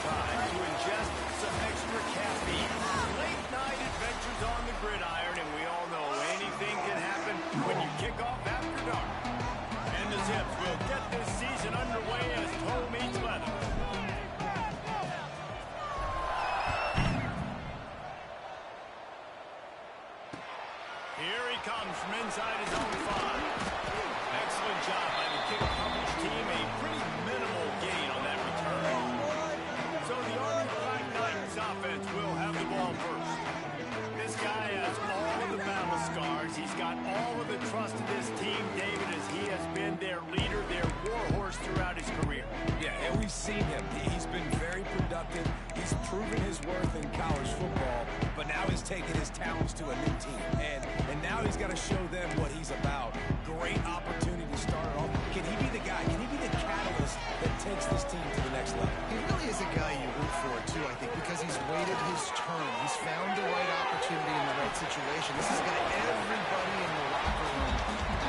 time to ingest some extra caffeine. Late night adventures on the gridiron, and we all know anything can happen when you kick off after dark. And the Zips will get this season underway as toe meets leather. Here he comes from inside his own 5. Excellent job by the kick coverage team. A pretty minimal gain on that return. So the Army Black Knights offense will have the ball first. This guy has all of the battle scars. He's got all of the trust of this team, David, as he has been their leader, their warhorse throughout his career. Yeah, and we've seen him. He's been very productive. He's proven his worth in college football, but now he's taking his talents to a new team. And now he's got to show them what he's about. Great opportunity to start it off. Can he be the guy? Can he be the catalyst that takes this team to the next level? He really is a guy you root for, too, I think, because he's waited his turn. He's found the right opportunity in the right situation. This is a guy everybody in the locker room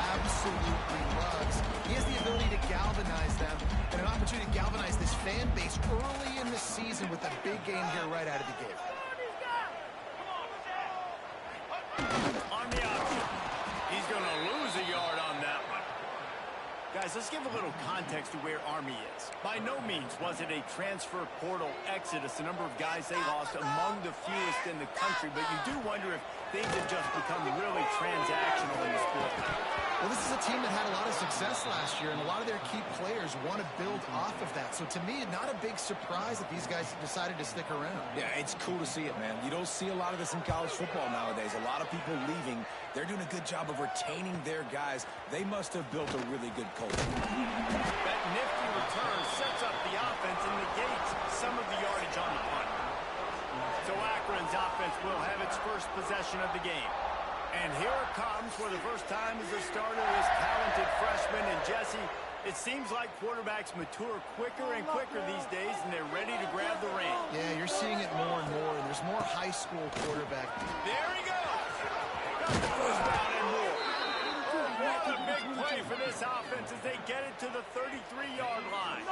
absolutely loves. He has the ability to galvanize them and an opportunity to galvanize this fan base early in the season with a big game here right out of the gate. On the option. He's going to lose a yard on that one. Guys, let's give a little context to where Army is. By no means was it a transfer portal exodus, the number of guys they lost among the fewest in the country, but you do wonder if things have just become really transactional in the sport. Well, this is a team that had a lot of success last year, and a lot of their key players want to build off of that. So to me, not a big surprise that these guys decided to stick around. Yeah, it's cool to see it, man. You don't see a lot of this in college football nowadays. A lot of people leaving. They're doing a good job of retaining their guys. They must have built a really good culture. That nifty return sets up the offense and negates some of the yardage on the punt. So Akron's offense will have its first possession of the game. And here it comes for the first time as a starter, this talented freshman. And Jesse, it seems like quarterbacks mature quicker and quicker these days, and they're ready to grab the reins. Yeah, you're seeing it more and more, and there's more high school quarterback. There he goes. Got the first down and more. What a big play for this offense as they get it to the 33-yard line.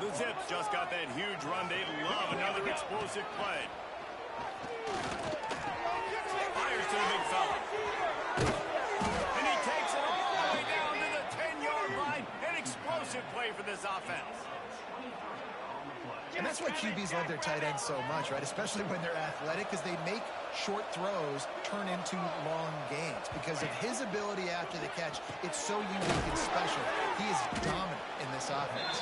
The Zips just got that huge run. They love another explosive play. Fires to the big fella. And he takes it all the way down to the 10-yard line. An explosive play for this offense. And that's why QBs love their tight ends so much, right? Especially when they're athletic, because they make short throws turn into long gains. Because of his ability after the catch, it's so unique and special. He is dominant in this offense.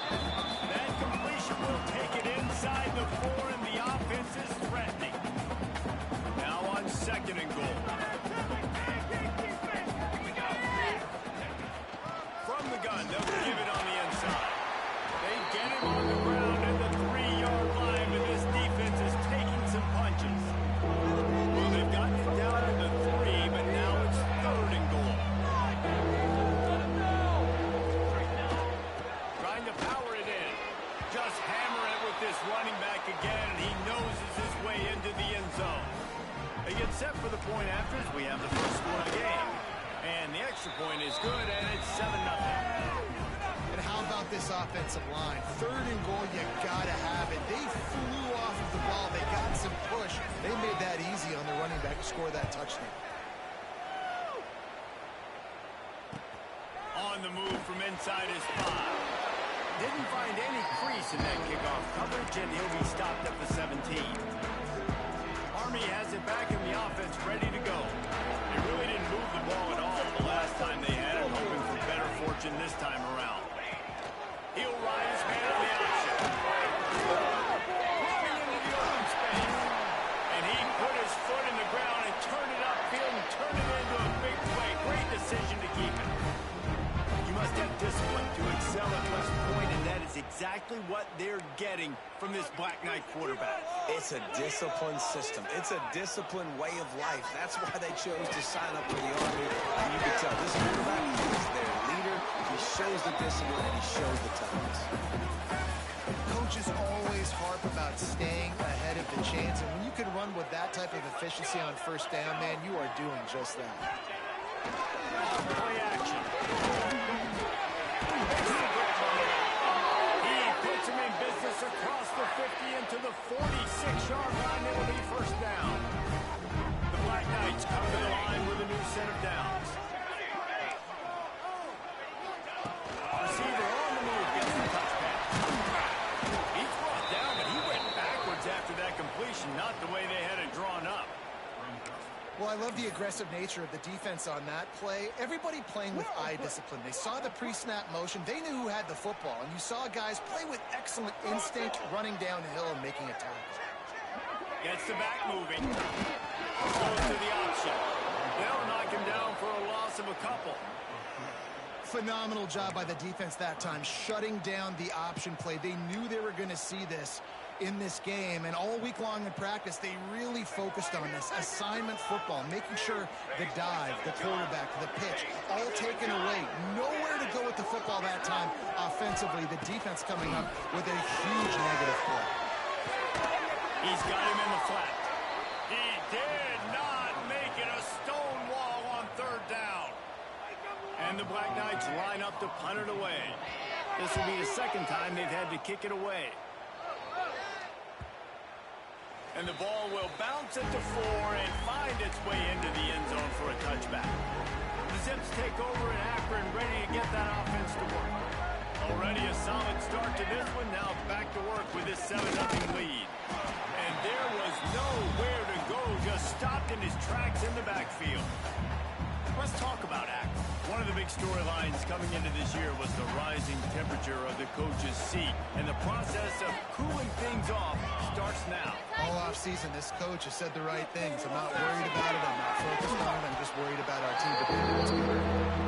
That completion will take it inside the 4, and the offense is threatening. Now on 2nd and goal. From the gun, they'll give it on the inside. They get him on the ground at the 3-yard line, but this defense is taking some punches. Well, they've gotten it down to the 3, but now it's 3rd and goal. Trying to power it in. Just hammer it with this running back again, and he noses his way into the end zone. They get set for the point after as we have the first score of the game. And the extra point is good, and it's 7-0. And how about this offensive line? 3rd and goal, you gotta have it. They flew off of the ball. They got some push. They made that easy on the running back to score that touchdown. On the move from inside his 5. Didn't find any crease in that kickoff coverage, and he'll be stopped at the 17. Army has it back in the offense, ready to go. They really didn't move the ball at all the last time they had it, hoping for better fortune this time around. He'll ride his man on the option. Running into the open space. And he put his foot in the ground and turned it upfield and turned it into a big play. Great decision to keep it. You must have discipline to excel at West Point, and that is exactly what they're getting from this Black Knight quarterback. It's a disciplined system. It's a disciplined way of life. That's why they chose to sign up for the Army. And you can tell this quarterback is their leader. He shows the discipline and he shows the toughness. Coaches always harp about staying ahead of the chance, and when you can run with that type of efficiency on 1st down, man, you are doing just that. Play action. He puts him in business across the 50. aggressive nature of the defense on that play, everybody playing with eye discipline. They saw the pre-snap motion. They knew who had the football, and you saw guys play with excellent instinct, running down the hill and making a tackle. Gets the back moving. Goes to the option. They'll knock him down for a loss of a couple. Phenomenal job by the defense that time, shutting down the option play. They knew they were going to see this in this game, and all week long in practice, they really focused on this assignment football, making sure the dive, the quarterback, the pitch, all taken away. Nowhere to go with the football that time offensively. The defense coming up with a huge negative play. He's got him in the flat. He did not make it a stone wall on third down. And the Black Knights line up to punt it away. This will be the second time they've had to kick it away. And the ball will bounce at the 4 and find its way into the end zone for a touchback. The Zips take over in Akron, ready to get that offense to work. Already a solid start to this one. Now back to work with this 7-0 lead. And there was nowhere to go, just stopped in his tracks in the backfield. Let's talk about Akron. One of the big storylines coming into this year was the rising temperature of the coach's seat. And the process of cooling things off starts now. All offseason, this coach has said the right things. I'm not worried about it. I'm not focused on it. I'm just worried about our team.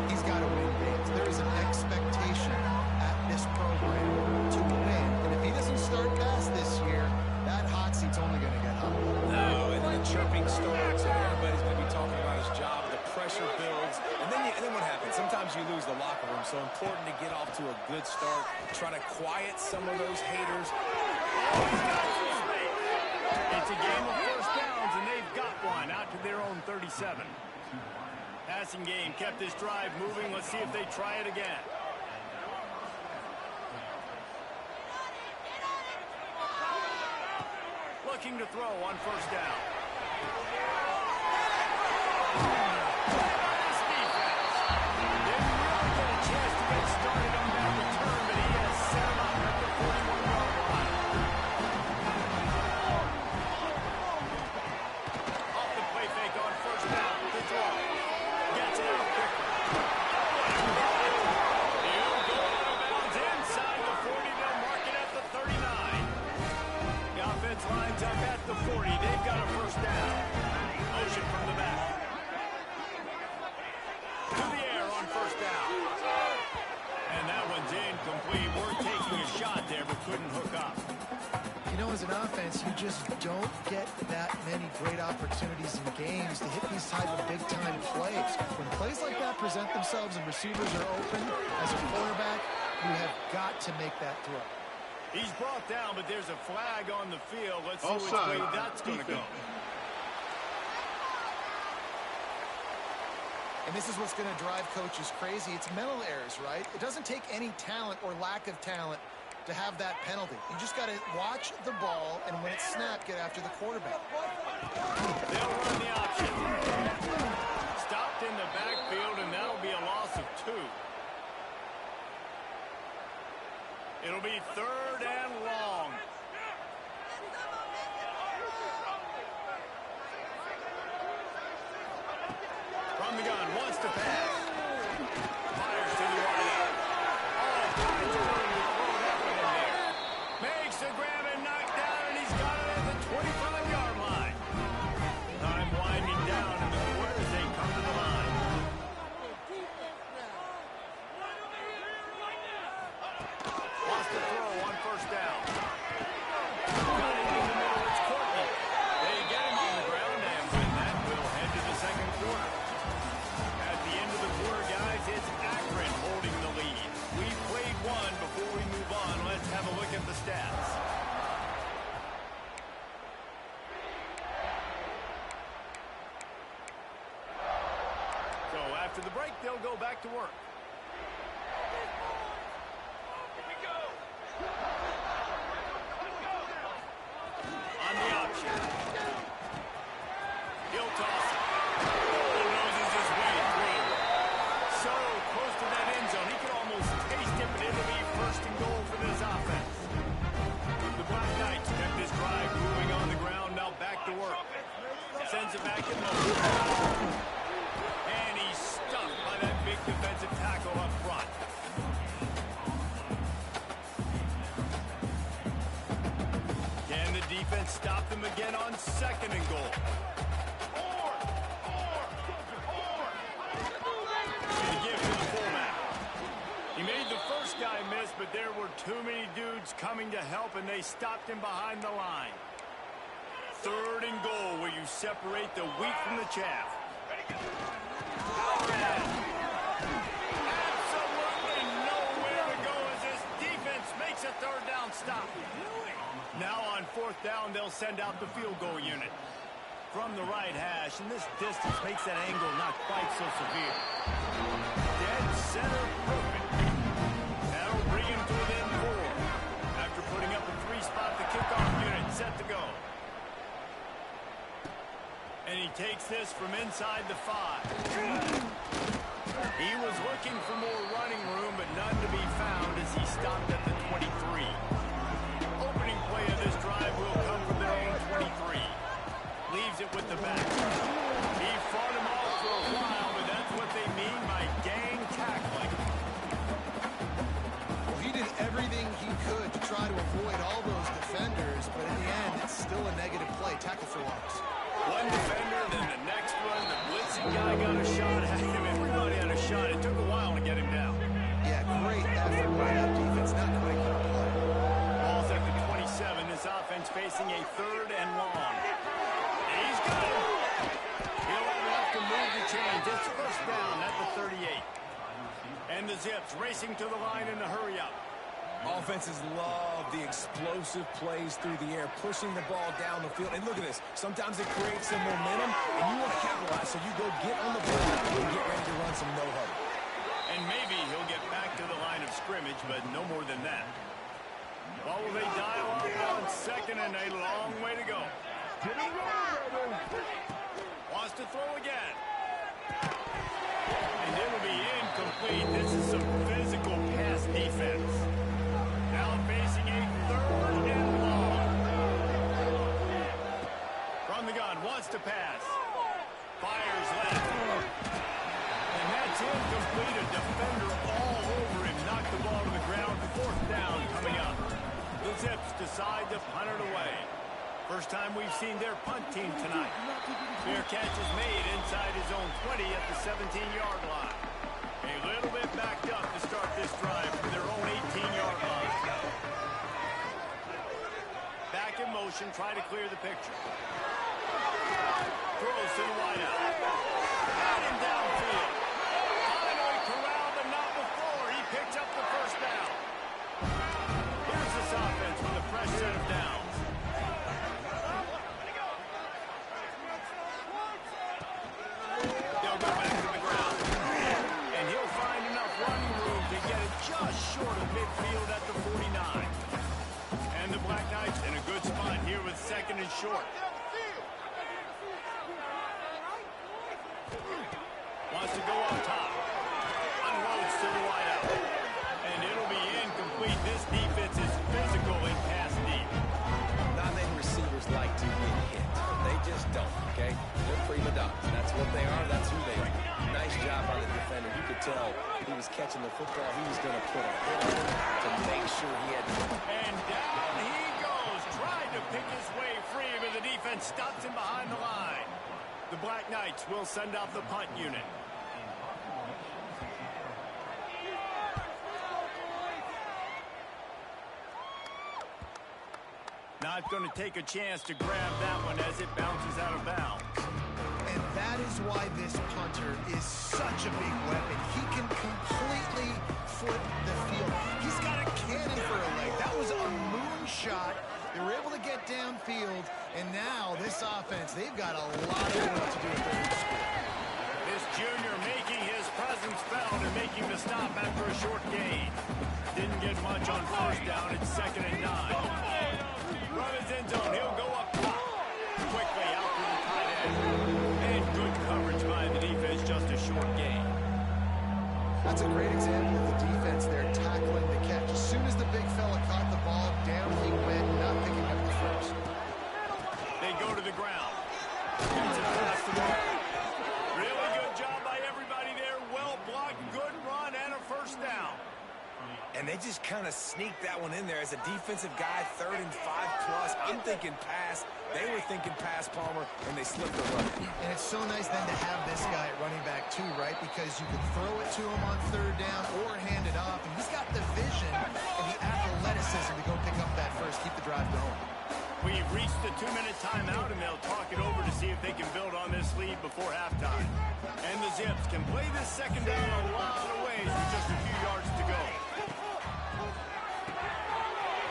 He's got to win games. There is an expectation at this program to win. And if he doesn't start past this year, that hot seat's only going to get hot. No, and then chirping starts, and everybody's going to be talking about his job. The pressure builds, and then what happens? Sometimes you lose the locker room, so important to get off to a good start. Try to quiet some of those haters. It's a game of first downs, and they've got one out to their own 37. Passing game kept this drive moving. Let's see if they try it again. Looking to throw on first down. Nice defense. Didn't really get a chance to get started on that return, but he has set him up at the 41-yard line. Off the play fake on first down. The throw. Gets it out quickly. He'll go out of bounds inside the 40. They'll mark it at the 39. The offense lines up at the 40. They've got a first down. Motion from the back. To the air on first down. And that one's incomplete. We're taking a shot there, but couldn't hook up. You know, as an offense, you just don't get that many great opportunities in games to hit these type of big-time plays. When plays like that present themselves and receivers are open, as a quarterback, you have got to make that throw. He's brought down, but there's a flag on the field. Let's see which way that's going to go. And this is what's going to drive coaches crazy. It's mental errors, right? It doesn't take any talent or lack of talent to have that penalty. You just got to watch the ball, and when it's snapped, get after the quarterback. They'll run the option. Stopped in the backfield, and that'll be a loss of 2. It'll be third and long. From the gun, wants to pass. Fires to the wideout. All kinds of room to throw that one in there. Makes the grab and knock down, and he's got it at the 25-yard line. Time winding down in the quarter as they come to the line. Wants to throw on first down. Got it in the middle. It's Courtney. They get him on the ground, and with that, we'll head to the second quarter. At the end of the quarter, guys, it's Akron holding the lead. We played one. Before we move on, let's have a look at the stats. So after the break, they'll go back to work. On the option. He'll toss it. Noses his way through. So close to that end zone. He could almost taste it, but it'll be first and goal for this offense. The Black Knights kept this drive moving on the ground. Now back to work. Sends it back in motion. defensive tackle up front. Can the defense stop them again on 2nd and goal? The give to the fullback. He made the first guy miss, but there were too many dudes coming to help, and they stopped him behind the line. 3rd and goal, where you separate the wheat from the chaff. Absolutely nowhere to go as this defense makes a 3rd down stop. Now on 4th down, they'll send out the field goal unit. From the right hash, and this distance makes that angle not quite so severe. Dead center perfect. That'll bring him to within 4. After putting up a 3-spot, the kickoff unit set to go. And he takes this from inside the 5. He was looking for more running room, but none to be found as he stopped at the 23. Opening play of this drive will come from their own 23. Leaves it with the back. He fought him off for a while, but that's what they mean by gang tackling. Well, he did everything he could to try to avoid all those defenders, but in the end, it's still a negative play. Tackle for loss. One defender, then the next one. The blitzing guy got a shot at him. Everybody had a shot. It took a while to get him down. Yeah, great effort by that defense. Not quite going to play. Ball's at the 27. This offense facing a 3rd and long. He's got it. He'll have enough to move the chains. It's 1st down at the 38. And the Zips racing to the line in a hurry-up. Offenses love the explosive plays through the air, pushing the ball down the field. And look at this. Sometimes it creates some momentum, and you want to capitalize. So you go get on the ball and get ready to run some no-huddle. And maybe he'll get back to the line of scrimmage, but no more than that. Well, will they dial up on 2nd and a long way to go? Wants to throw again. And it'll be incomplete. This is some physical pass defense. Now facing a 3rd and long. From the gun, wants to pass. Fires left. And that's incomplete. A defender all over him. Knocked the ball to the ground. 4th down coming up. The Zips decide to punt it away. First time we've seen their punt team tonight. Fair catch is made inside his own 20 at the 17-yard line. A little bit backed up to start this drive from their own 18-yard line. Back in motion, try to clear the picture. Throws to the wideout. Got him downfield. Finally corralled, but not before. He picks up the 1st down. Here's this offense with a fresh set of downs. They'll go back to the ground. And he'll find enough running room to get it just short of midfield at the 49. And the Black Knights in a good spot here with 2nd and short. Wants to go up top. Unloads to the wideout. And it'll be incomplete. This defense is physical in pass deep. Not many receivers like to get hit. They just don't, okay? They're prima donnas. That's what they are. That's who they are. Nice job on the defender. You could tell he was catching the football. He was going to put a hit on him to make sure he had... And down he goes. Tried to pick his way free, but the defense stops him behind the line. The Black Knights will send out the punt unit. Not going to take a chance to grab that one as it bounces out of bounds. And that is why this punter is such a big weapon. He can completely flip the field. He's got a cannon for a leg. That was a moonshot. They were able to get downfield, and now this offense, they've got a lot of work to do if they're going to score. This junior making his presence felt and making the stop after a short gain. Didn't get much on 1st down. It's 2nd and 9. From his end zone, he'll go up top. Quickly out to the tight end. And good coverage by the defense, just a short gain. That's a great example of the defense there tackling the catch. As soon as the big fella caught the ball, down he went, not picking up the 1st. They go to the ground. Gets it across the ball. Really good job by everybody there. Well blocked. Good And they just kind of sneaked that one in there. As a defensive guy, 3rd and 5+. I'm thinking pass. They were thinking pass, Palmer, and they slipped the run. And it's so nice then to have this guy at running back too, right? Because you can throw it to him on 3rd down or hand it off. And he's got the vision and the athleticism to go pick up that first, keep the drive going. We've reached the 2-minute timeout, and they'll talk it over to see if they can build on this lead before halftime. And the Zips can play this second down a lot of ways with just a few yards to go.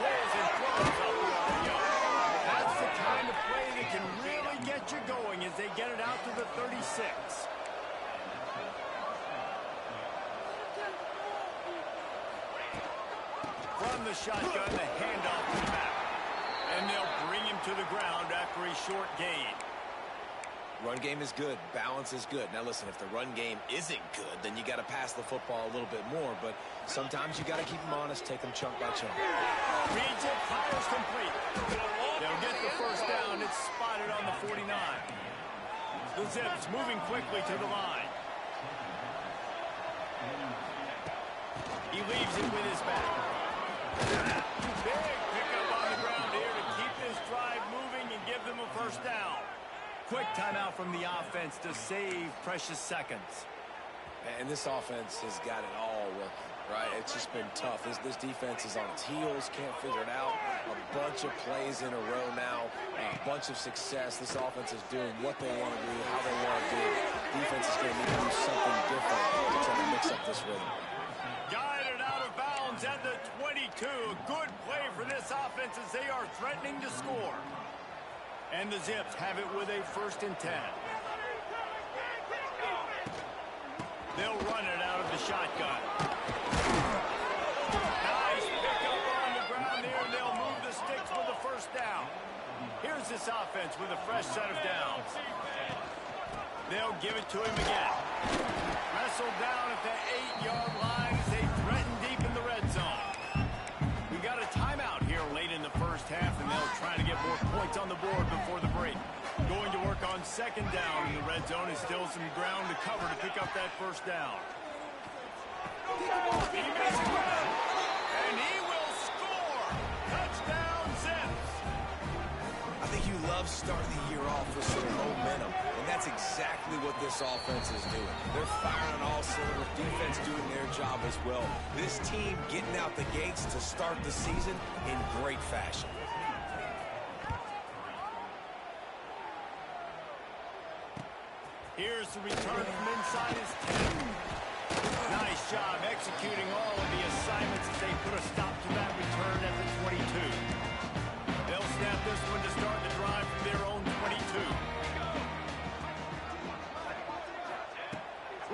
Pulls and throws up the yard. That's the kind of play that can really get you going as they get it out to the 36. From the shotgun, the handoff to the back. And they'll bring him to the ground after a short gain. Run game is good. Balance is good. Now, listen, if the run game isn't good, then you got to pass the football a little bit more. But sometimes you got to keep them honest, take them chunk by chunk. Reads it, fires complete. They'll get the first down. It's spotted on the 49. The Zips moving quickly to the line. He leaves it with his back. Big pickup on the ground here to keep this drive moving and give them a first down. Quick timeout from the offense to save precious seconds. And this offense has got it all working, right? It's just been tough. This defense is on its heels, can't figure it out. A bunch of plays in a row now, a bunch of success. This offense is doing what they want to do, how they want to do it. Defense is going to need to do something different to try to mix up this rhythm. Guided out of bounds at the 22. Good play for this offense as they are threatening to score. And the Zips have it with a 1st and 10. They'll run it out of the shotgun. Nice pickup on the ground there. They'll move the sticks for the first down. Here's this offense with a fresh set of downs. They'll give it to him again. Wrestled down at the 8-yard line as they threaten deep in the red zone. We got a timeout here late in the first half, and they'll try to get more points on the board before the break. Going to work on 2nd down in the red zone is still some ground to cover to pick up that first down. He makes it grab, and he will score. Touchdown, Zips. I think you love starting the year off with some momentum, and that's exactly what this offense is doing. They're firing on all cylinders, defense doing their job as well. This team getting out the gates to start the season in great fashion. Here's the return from inside his 10. Nice job executing all of the assignments as they put a stop to that return at the 22. They'll snap this one to start the drive from their own 22.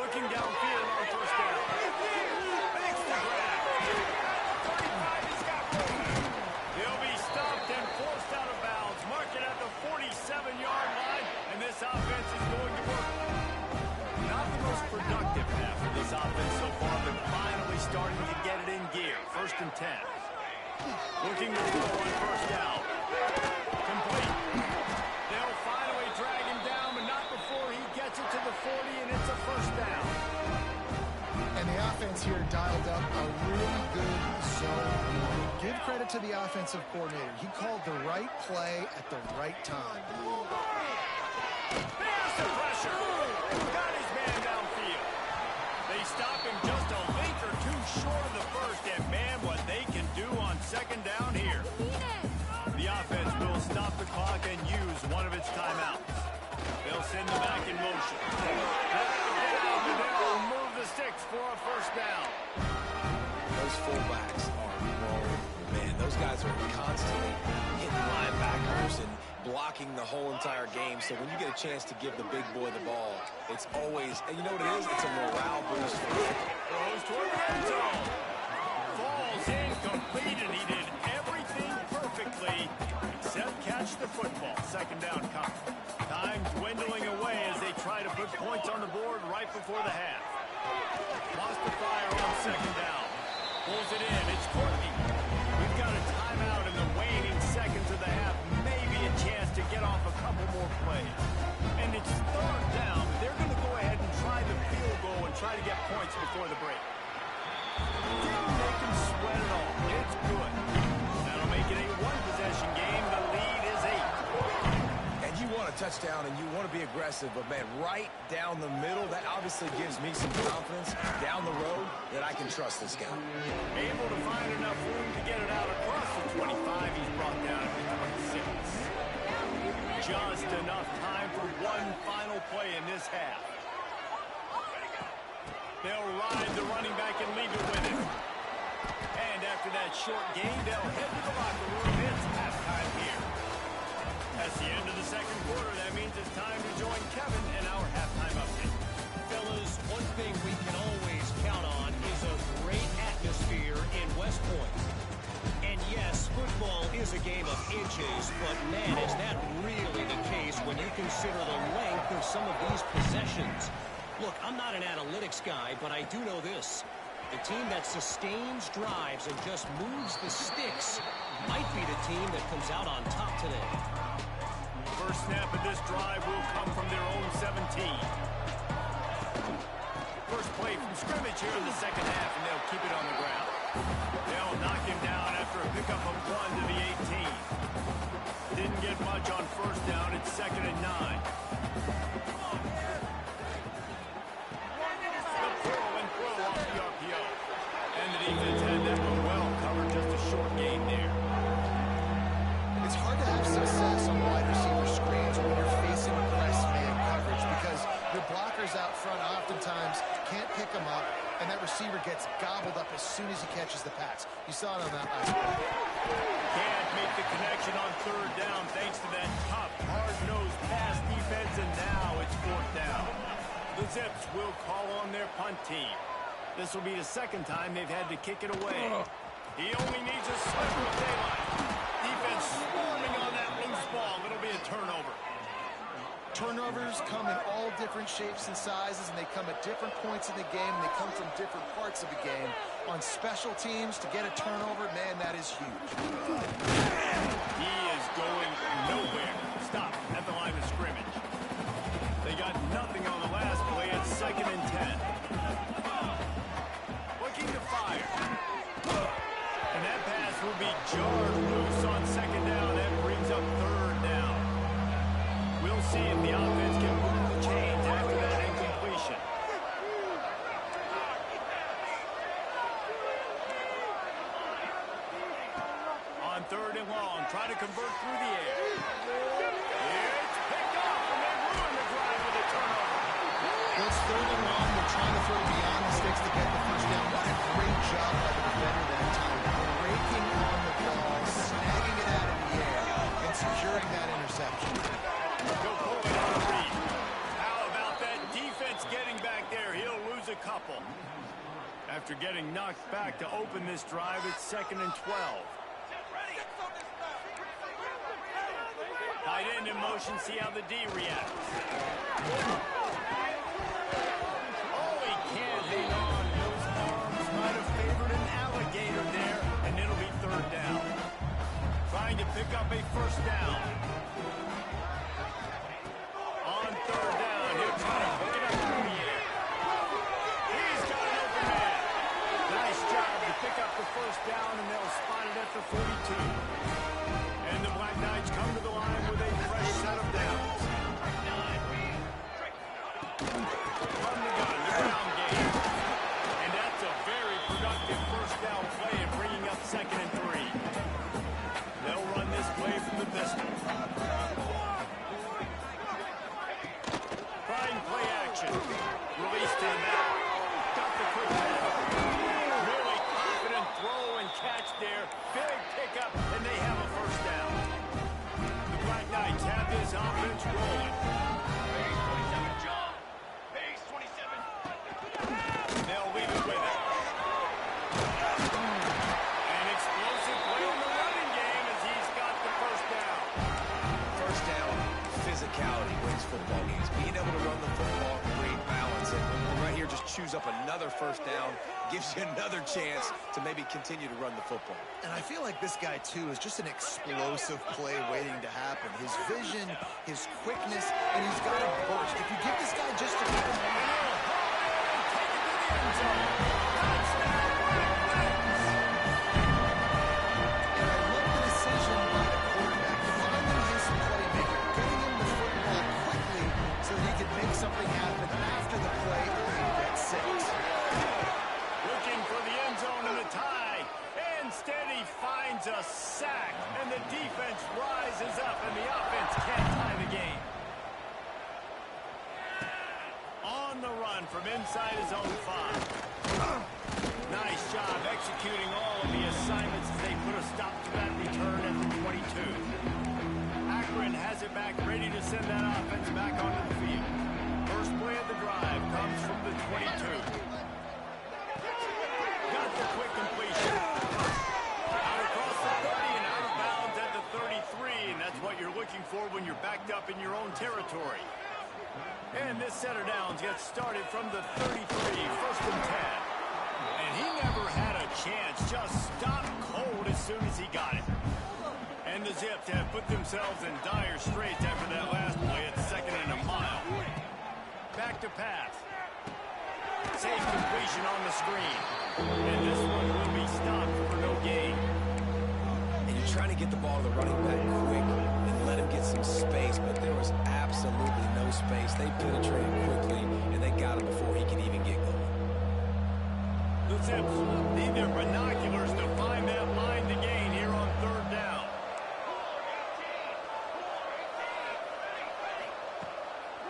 Looking downfield on 1st down. Makes the grab. 35 has got room. He'll be stopped and forced out of bounds. Mark it at the 47-yard line, and this offense is going to work. Not the most productive half of this offense so far, but finally starting to get it in gear. 1st and 10. Looking to throw on 1st down. Complete. They'll finally drag him down, but not before he gets it to the 40, and it's a 1st down. And the offense here dialed up a really good zone. Give credit to the offensive coordinator. He called the right play at the right time. There's the pressure. Got his man downfield. They stop him just a link or two short of the first, and man, what they can do on 2nd down here. The offense will stop the clock and use one of its timeouts. They'll send the back in motion. They'll move the sticks for a 1st down. Those fullbacks are rolling. Man, those guys are constantly hitting linebackers and blocking the whole entire game. So when you get a chance to give the big boy the ball, it's always, and you know what it is? It's a morale boost. Throws toward the end zone. Falls incomplete, and he did everything perfectly except catch the football. 2nd down coming. Time dwindling away as they try to put points on the board right before the half. Lost the fire on 2nd down. Pulls it in. It's Courtney. We've got a timeout in the waning seconds of the half. Maybe a chance to get off a couple more plays. And it's 3rd down. They're going to go ahead and try the field goal and try to get points before the break. Didn't make him sweat at all. It's good. That'll make it a one-possession game. The lead is 8. And you want a touchdown and you want to be aggressive, but, man, right down the middle, that obviously gives me some confidence down the road that I can trust this guy. Able to find enough room to get it out across the 25. He's brought down at the 26. Just enough time for one final play in this half. They'll ride the running back and leave it with him. And after that short gain, they'll head to the locker room. It's halftime here. That's the end of the second quarter. That means it's time to join Kevin in our halftime update. Fellas, one thing we can always count on is a great atmosphere in West Point. And yes, football is a game of inches, but man, is that really the case when you consider the length of some of these possessions. Look, I'm not an analytics guy, but I do know this. The team that sustains drives and just moves the sticks might be the team that comes out on top today. First snap of this drive will come from their own 17. First play from scrimmage here in the second half, and they'll keep it on the ground. They'll knock him down after a pickup of 1 to the 18. Didn't get much on first down. It's 2nd and 9. The pull and throw off the RPO. And the defense had that one well covered. Just a short gain there. It's hard to have success on wide receiver screens when you're facing press man coverage because your blockers out front oftentimes can't pick them up, and that receiver gets gobbled up as soon as he catches the pass. You saw it on that last play. Can't make the connection on third down thanks to that tough, hard-nosed pass defense, and now it's 4th down. The Zips will call on their punt team. This will be the second time they've had to kick it away. He only needs a sliver of daylight. Defense swarming on that loose ball. It'll be a turnover. Turnovers come in all different shapes and sizes, and they come at different points in the game, and they come from different parts of the game. On special teams, to get a turnover, man, that is huge. He is going nowhere. Stop at the line of scrimmage. They got nothing on the last play. It's 2nd and 10. Looking to fire. And that pass will be jarred loose on 2nd down. That brings up 3rd down. We'll see if the offense can move the chains after that incompletion. On 3rd and long, try to convert through the air. It's picked off, and they ruin the drive with a turnover. It's 3rd and long. They're trying to throw beyond the sticks to get the first down. What a great job by the defender that time. Breaking on the ball, snagging it out of the air, and securing that interception. He'll pull it on a read. How about that defense getting back there? He'll lose a couple. After getting knocked back to open this drive, it's 2nd and 12. Tight end in motion, see how the D reacts. Oh, he can't hang on. Those arms might have favored an alligator there, and it'll be 3rd down. Trying to pick up a first down. On 3rd down, he'll try to hook it up through the air. He's got an open man. Nice job to pick up the first down, and they'll spot it at the 42. And the Black Knights come to the line with a fresh set of downs. From the gun, the ground game. And that's a very productive first down play and bringing up 2nd and 3. They'll run this play from the pistol. Trying play action. Release to the back. Got the quick pass. Really confident throw and catch there. Big pickup, and they have a first down. The Black Knights have this offense rolling. Base 27, John. Base 27. They'll leave it with it. An explosive play in the running game as he's got the first down. First down, physicality wins football games. Being able to run the football, great balance. And right here, just choose up another first down, gives you another chance to maybe continue to run the football. And I feel like this guy, too, is just an explosive play waiting to happen. His vision, his quickness, and he's got a burst. If you give this guy just a couple moments. 22. Got the quick completion. Out across the 30 and out of bounds at the 33, and that's what you're looking for when you're backed up in your own territory. And this setter downs gets started from the 33, first and 10. And he never had a chance, just stopped cold as soon as he got it. And the Zips have put themselves in dire straits after that last play at second and a mile. Back to pass. Safe completion on the screen. And this one will be stopped for no gain. And you're trying to get the ball to the running back quick and let him get some space, but there was absolutely no space. They penetrated quickly, and they got him before he could even get going. The Zips need their binoculars to find that line to gain here on third down.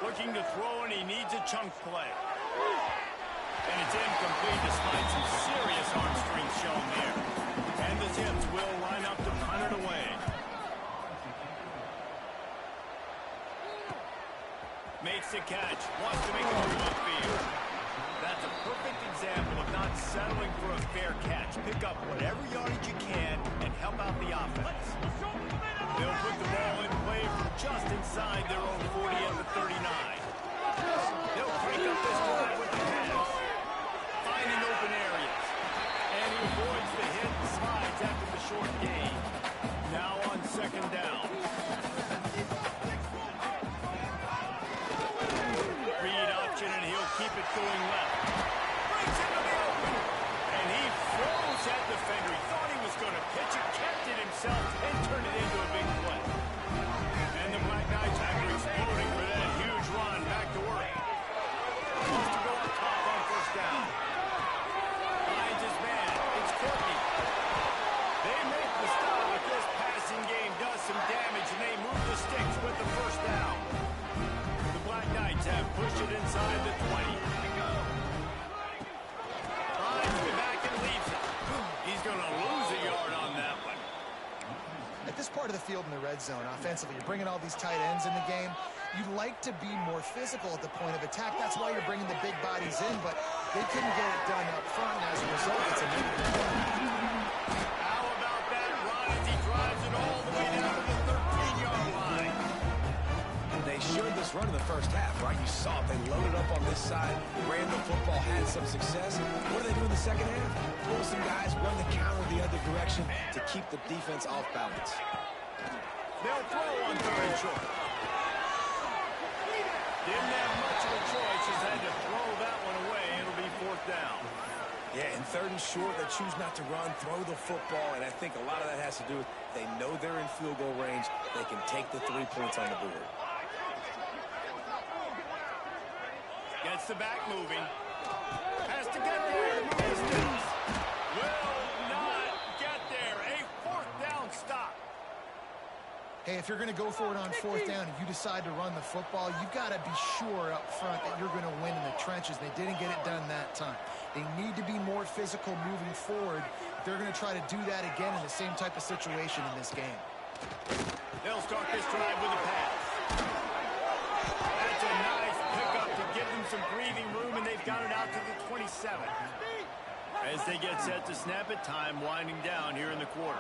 Looking to throw, and he needs a chunk play. And it's incomplete despite some serious arm strength shown there. And the Zips will line up to punt it away. Makes the catch. Wants to make a move upfield. That's a perfect example of not settling for a fair catch. Pick up whatever yardage you can and help out the offense. They'll put the ball in play from just inside their own 40 at the 39. They'll break up this drive with the pass. Finding open areas. And he avoids the hit and slides after the short gain. Now on second down. Read option, and he'll keep it going left. Breaks into the open. And he froze that defender. He thought he was going to pitch it, kept it himself, and turned it into a big play. And the Black Knights, after exploding for that huge run, back to work. Wants to go up top on first down. Finds his man. It's Courtney. They make the stop, but this passing game does some damage, and they move the sticks with the first down. The Black Knights have pushed it inside the 20. Finds it back and leaves it. He's going to lose a yard on that one. At this part of the field in the red zone, offensively, you're bringing all these tight ends in the game. You'd like to be more physical at the point of attack. That's why you're bringing the big bodies in, but they couldn't get it done up front, and as a result, it's a negative point. How about that run as he drives it all the way down to the 13-yard line? They showed this run in the first half, right? You saw it. They loaded up on this side, ran the football, had some success. What do they do in the second half? Pull some guys, run the counter the other direction to keep the defense off balance. They'll throw on third and short. Didn't have much of a choice. Just had to throw that one away. It'll be fourth down. Yeah, in third and short, they choose not to run, throw the football, and I think a lot of that has to do with they know they're in field goal range. They can take the 3 points on the board. Gets the back moving. Has to get there to move his sticks. Will not get there. A fourth down stop. Hey, if you're going to go for it on fourth down and you decide to run the football, you've got to be sure up front that you're going to win in the trenches. They didn't get it done that time. They need to be more physical moving forward. They're going to try to do that again in the same type of situation in this game. They'll start this drive with a pass. That's a nice pickup to give them some breathing room, and they've got it out to the 27. As they get set to snap it, time winding down here in the quarter.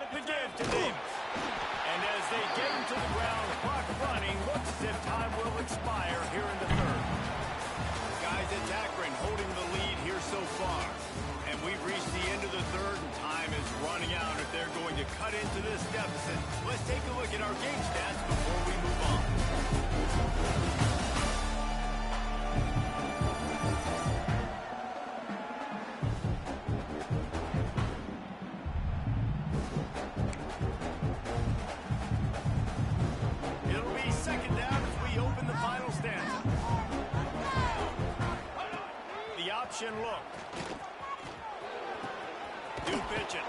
The give to Davis. And as they get him to the ground, clock running, looks as if time will expire here in the third. Guys at Akron holding the lead here so far. And we've reached the end of the third, and time is running out if they're going to cut into this deficit. Let's take a look at our game stats before we move on. It'll be second down as we open the final stanza. The option look. Do pitch it.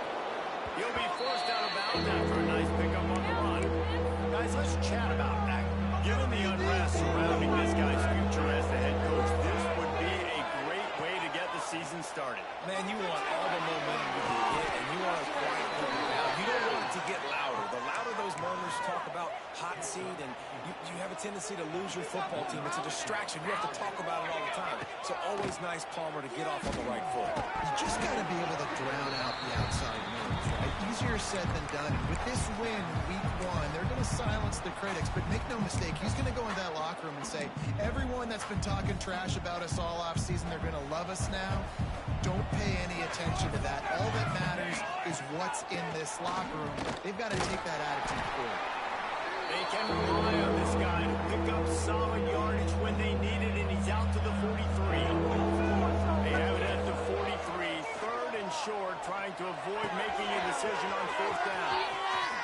He'll be forced out of bounds after a nice pickup on the run. Guys, let's chat about that. Given the unrest surrounding this guy's future as the head coach, this would be a great way to get the season started. Man, you want all the momentum you can get, and you want to quiet people down. You don't want it to get louder. The louder those murmurs talk about hot seat, and you have a tendency to lose your football team. It's a distraction. You have to talk about it all the time. So always nice, Palmer, to get off on the right foot. You just got to be able to drown out the outside moves, right? Easier said than done. With this win, week 1, they're going to silence the critics. But make no mistake, he's going to go into that locker room and say, everyone that's been talking trash about us all off season, they're going to love us now. Don't pay any attention to that. All that matters is what's in this locker room. They've got to take that attitude forward. They can rely on this guy to pick up solid yardage when they need it, and he's out to the 43. They have it at the 43, third and short, trying to avoid making a decision on fourth down.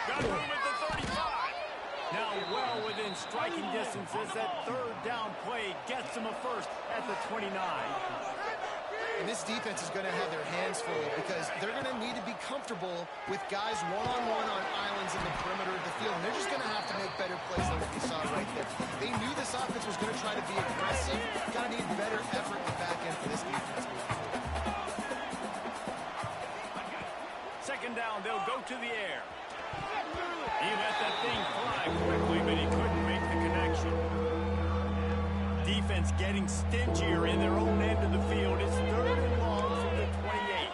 Got room at the 35. Now well within striking distance as that third down play gets them a first at the 29. And this defense is going to have their hands full because they're going to need to be comfortable with guys one-on-one on islands in the perimeter of the field. And they're just going to have to make better plays than what we saw right there. They knew this offense was going to try to be aggressive. Going to need better effort in the back end for this defense. Second down, they'll go to the air. He let that thing fly quickly, but he couldn't make the connection. Defense getting stingier in their own end of the field. It's third and long from the 28.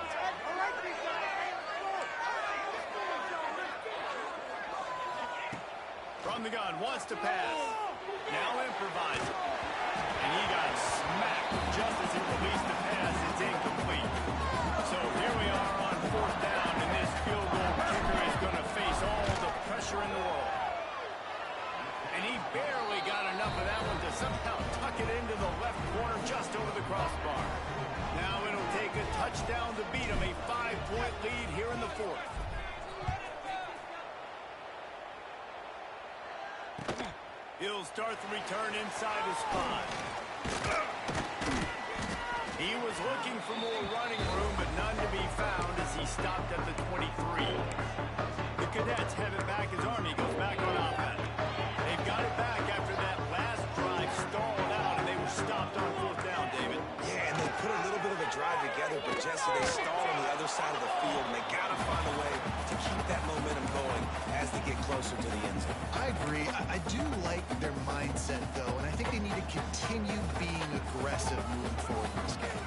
From the gun, wants to pass. Now improvising. And he got smacked just as he released the pass. It's incomplete. So here we are on fourth down, and this field goal kicker is going to face all the pressure in the world. And he barely got enough of that one to somehow tuck it into the left corner just over the crossbar. Now it'll take a touchdown to beat him, a 5-point lead here in the fourth. He'll start the return inside his spot. He was looking for more running room, but none to be found as he stopped at the 23. The Cadets have it back as Army goes back on offense. They've got it back after that last drive stalled out, and they were stopped on fourth down, David. Yeah, and they put a little bit of a drive together, but Jesse, they stalled on the other side of the field, and they got to find a way to keep that momentum going as they get closer to the end zone. I agree. I do like their mindset, though, and I think they need to continue being aggressive moving forward in this game.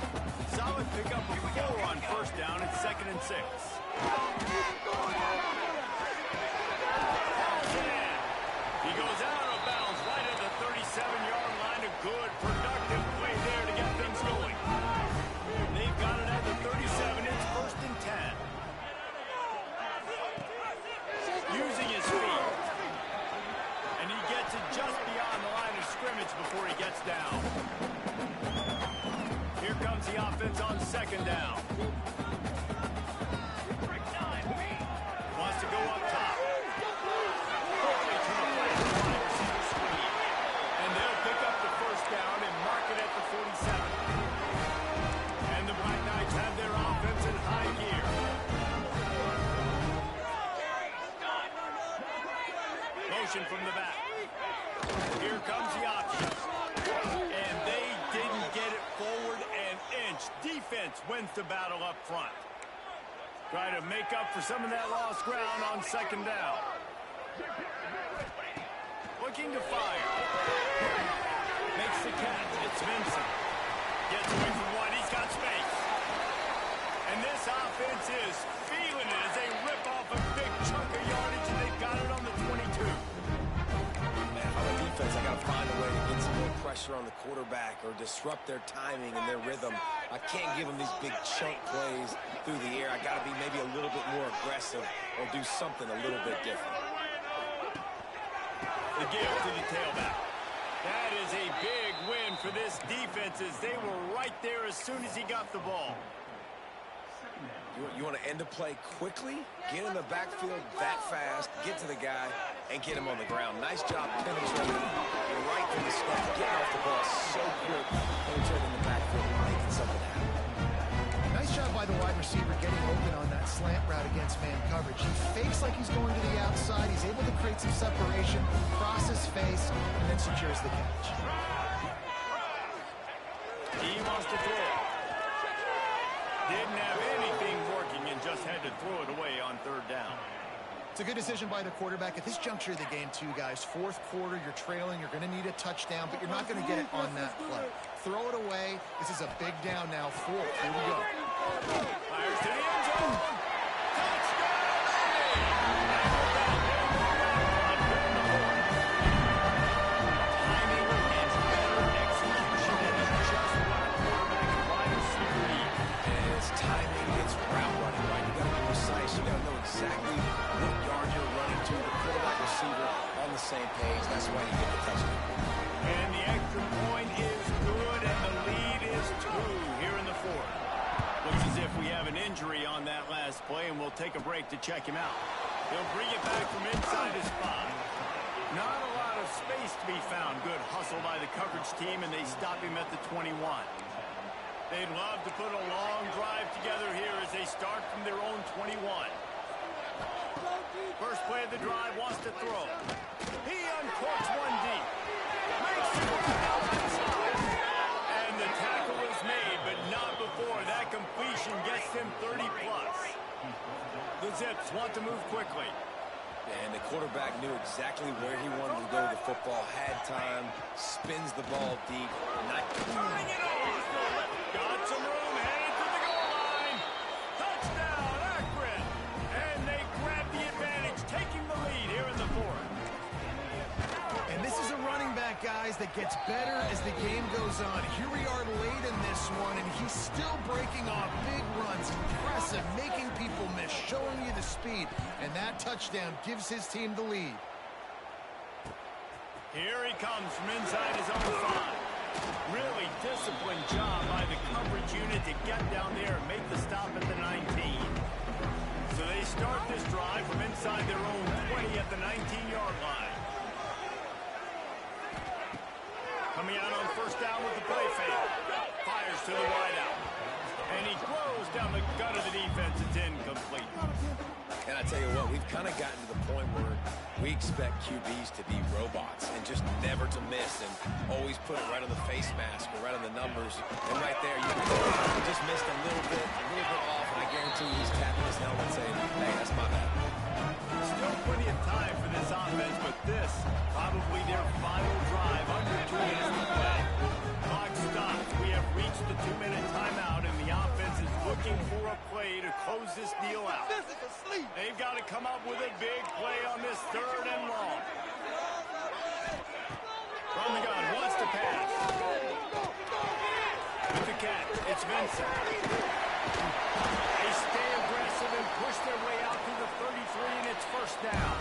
Solid pickup of 4 on first down. It's 2nd and 6. He goes out of bounds right at the 37-yard line. A good, productive play there to get things going. They've got it at the 37. It's 1st and 10. Using his feet. And he gets it just beyond the line of scrimmage before he gets down. Here comes the offense on 2nd down. Wants to go up top. And they'll pick up the first down and mark it at the 47. And the Black Knights have their offense in high gear. Motion from the back. Here comes the option. And they didn't get it forward an inch. Defense wins the battle up front. Try to make up for some of that lost ground on 2nd down. Looking to fire. Makes the catch. It's Vincent. Gets away from one. He's got space. And this offense is feeling it as they rip off a big chunk of yardage, and they've got it on the 22. Man, if I'm a defense, I got to find a way to get some more pressure on the quarterback or disrupt their timing and their rhythm. I can't give them these big chunk plays through the air. I got to be maybe a little bit more aggressive or do something a little bit different. The give to the tailback. That is a big win for this defense as they were right there as soon as he got the ball. You want to end a play quickly, get in the backfield that fast, get to the guy, and get him on the ground. Nice job penetrating right from the snap, getting off the ball so quick, penetrating the backfield and making something happen. Nice job by the wide receiver getting open on that slant route against man coverage. He fakes like he's going to the outside. He's able to create some separation, cross his face, and then secures the catch. He wants to throw it. Didn't have anything working and just had to throw it away on 3rd down. It's a good decision by the quarterback. At this juncture of the game, too, guys, fourth quarter, you're trailing. You're going to need a touchdown, but you're not going to get it on that play. Throw it away. This is a big down now. Fourth. Here we go. Fires to the end zone. Touchdown! Timing and better execution, and it's just what a quarterback and wide receiver need. And it's timing, it's route running, right? You got to be precise. You got to know exactly what yard you're running to. The quarterback receiver on the same page. That's why you get the touchdown. And the extra point is good, and the lead is 2 here in the fourth. Looks as if we have an injury on that last play, and we'll take a break to check him out. He'll bring it back from inside his 5. Not a lot of space to be found. Good hustle by the coverage team, and they stop him at the 21. They'd love to put a long drive together here as they start from their own 21. First play of the drive, wants to throw. He uncorks one deep. Makes it right outside. And the tackle is made, but not before that completion gets him 30+. The Zips want to move quickly. And the quarterback knew exactly where he wanted to go with the football, had time, spins the ball deep. Not Turning it over. Got some room, headed to the goal line. Touchdown, Akron. And they grab the advantage, taking the lead here in the fourth. And this is a running back, guys, that gets better as the game goes on. Here we are late in this one, and he's still breaking off big runs. Impressive, making people miss, showing you the speed. And that touchdown gives his team the lead. Here he comes from inside his own 5. Really disciplined job by the coverage unit to get down there and make the stop at the 19. So they start this drive from inside their own 20 at the 19-yard line. Coming out on first down with the play fake. Fires to the wideout. And he throws down the gut of the defense. It's incomplete. And I tell you what, we've kind of gotten to the point where we expect QBs to be robots and just never to miss and always put it right on the face mask or right on the numbers. And right there, you just missed a little bit off, and I guarantee you he's tapping his helmet saying, hey, that's my bad. Still plenty of time for this offense, but this probably their final drive under 2 minutes to play. Clock stops. We have reached the 2-minute timeout, and the offense is looking for a play to close this deal out. They've got to come up with a big play on this 3rd and long. From the gun, wants to pass. With the catch, it's Vincent. They stay aggressive and push their way out to the 33, and it's first down.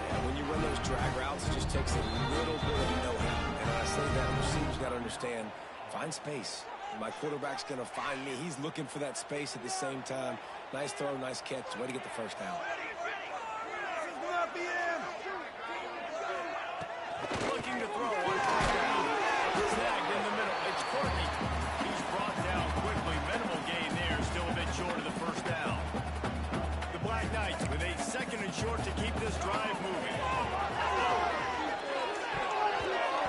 And when you run those drag routes, it just takes a little bit of know-how. And when I say that, receivers got to understand, find space. My quarterback's going to find me. He's looking for that space at the same time. Nice throw, nice catch. Way to get the first down. Looking to throw on first down. Snagged in the middle. It's Courtney. He's brought down quickly. Minimal gain there. Still a bit short of the first down. The Black Knights with a 2nd and short to keep this drive moving.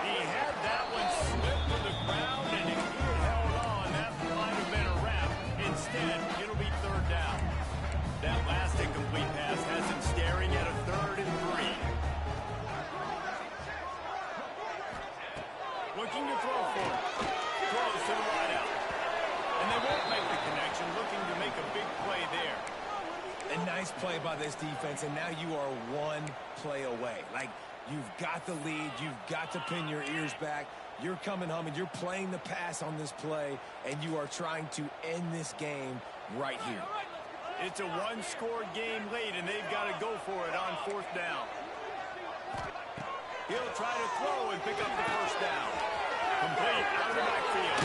He had that one slip to the ground, and if he had held on, that might have been a wrap. Instead, it'll be 3rd down. That last incomplete pass has him staring at a 3rd and 3. Looking to throw for it. Throws to the wideout. And they won't make the connection, looking to make a big play there. A nice play by this defense, and now you are 1 play away. Like, you've got the lead, you've got to pin your ears back. You're coming home, and you're playing the pass on this play, and you are trying to end this game right here. It's a 1-score game late, and they've got to go for it on 4th down. He'll try to throw and pick up the first down. Complete out of the backfield.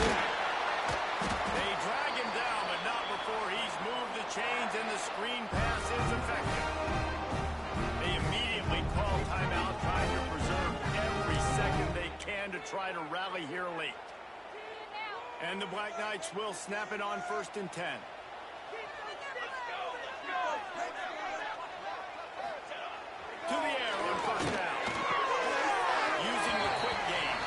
They drag him down, but not before he's moved the chains, and the screen pass is effective. They immediately call timeout, trying to preserve every second they can to try to rally here late. And the Black Knights will snap it on 1st and 10. To the air on first down. Using the quick game.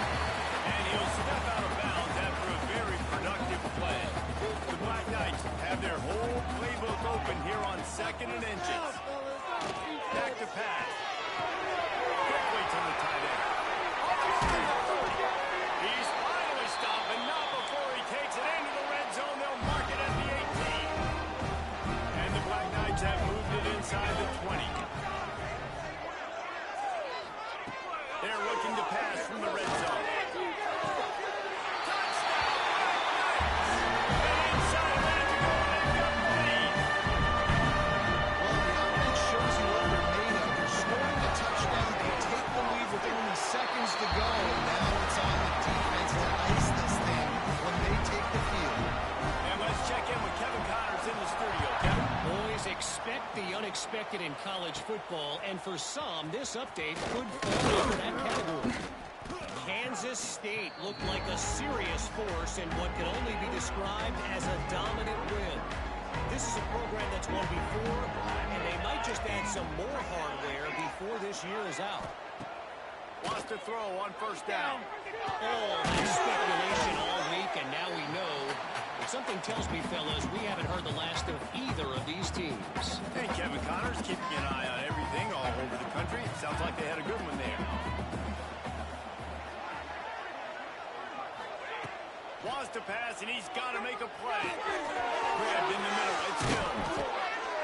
And he'll step out of bounds after a very productive play. The Black Knights have their whole playbook open here on 2nd and inches. Back to pass. Quickly to the tight end. He's finally stopped, but not before he takes it into the red zone. They'll mark it at the 18. And the Black Knights have moved it inside the 20. They're looking to pass from the red zone. Seconds to go, and now it's on the defense to ice this thing when they take the field. And let's check in with Kevin Connors in the studio. Kevin? Boys, expect the unexpected in college football, and for some, this update could fall into that category. Kansas State looked like a serious force in what can only be described as a dominant win. This is a program that's won before, and they might just add some more hardware before this year is out. Wants to throw on first down. Oh, that's speculation all week, and now we know. But something tells me, fellas, we haven't heard the last of either of these teams. Hey, Kevin Connors, keeping an eye on everything all over the country. Sounds like they had a good one there. Wants to pass, and he's got to make a play. Grabbed in the middle. It's Hill.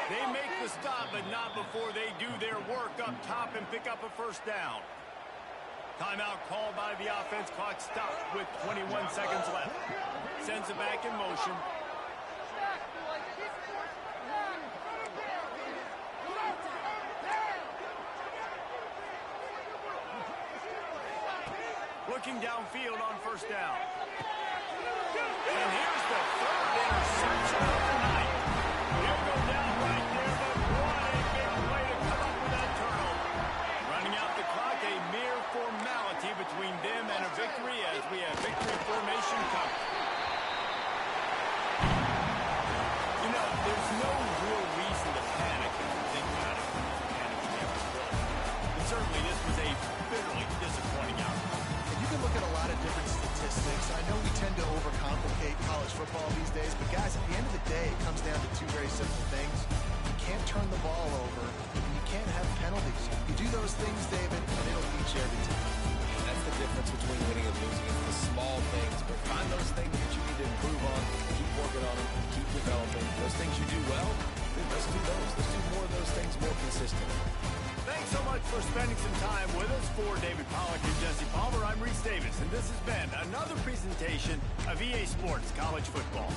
They make the stop, but not before they do their work up top and pick up a first down. Timeout called by the offense. Clock stopped with 21 seconds left. Sends it back in motion. Looking downfield on first down. And here's the third interception of the night. He'll go down right there, but what a big play to come up with that turnover. Running out the clock, a mere formality between them and a victory as we have victory formation covered. You know, there's no real reason to panic if you think about it. But certainly this was a bitterly disappointing outcome. And you can look at a lot of different statistics. I know we tend to overcomplicate college football these days, but guys, at the end of the day, it comes down to two very simple things. You can't turn the ball over, and you can't have penalties. You do those things, David, and it'll beat you every time. That's the difference between winning and losing. It's the small things, but find those things that you need to improve on, keep working on them, keep developing. Those things you do well, then let's do those. Let's do more of those things more consistently. Thanks so much for spending some time with us. For David Pollack and Jesse Palmer, I'm Reese Davis, and this has been another presentation of EA Sports College Football.